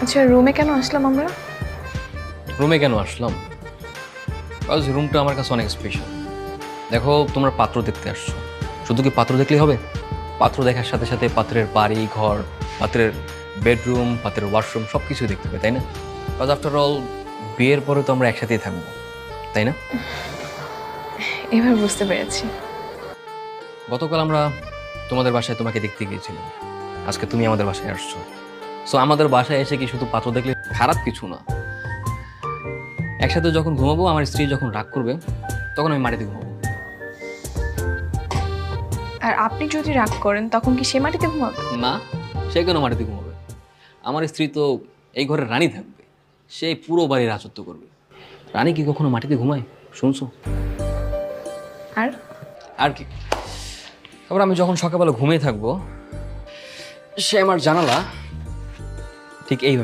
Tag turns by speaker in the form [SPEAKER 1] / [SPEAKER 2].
[SPEAKER 1] আচ্ছা, রুমে কেন আসলাম আমরা?
[SPEAKER 2] রুমে কেন আসলাম? বিকজ রুমটা আমার কাছে অনেক স্পেশাল। দেখো, তোমরা পাত্র দেখতে আসছো, শুধু কি পাত্র দেখলেই হবে? পাত্র দেখার সাথে সাথে পাত্রের বাড়ি ঘর, পাত্রের বেডরুম, পাত্রের ওয়াশরুম সব কিছুই দেখতে হবে, তাই না? বিকজ আফটার অল বিয়ের পরে তো আমরা একসাথেই থাকবো, তাই না?
[SPEAKER 1] এবার বুঝতে পেরেছি।
[SPEAKER 2] গতকাল আমরা তোমাদের বাসায় তোমাকে দেখতে গিয়েছিলাম, আজকে তুমি আমাদের বাসায় আসছো। সো আমাদের বাসায় এসে কি শুধু পাত্র দেখলে খারাপ কিছু না। একসাথে যখন ঘুমাবো, আমার স্ত্রী যখন রাগ করবে তখন আমি মাটিতে ঘুমাবো।
[SPEAKER 1] আর আপনি যদি রাগ করেন তখন কি সে মাটিতে ঘুমাবে?
[SPEAKER 2] না, সে কেন মাটিতে ঘুমাবে? আমার স্ত্রী তো এই ঘরের রানী থাকবে, সে পুরো বাড়ির রাজত্ব করবে। রানী কি কখনো মাটিতে ঘুমায় শুনছো?
[SPEAKER 1] আর
[SPEAKER 2] আর কি, তারপর আমি যখন সকালবেলা ঘুমিয়ে থাকবো, সে আমার জানালা ঠিক এইভাবে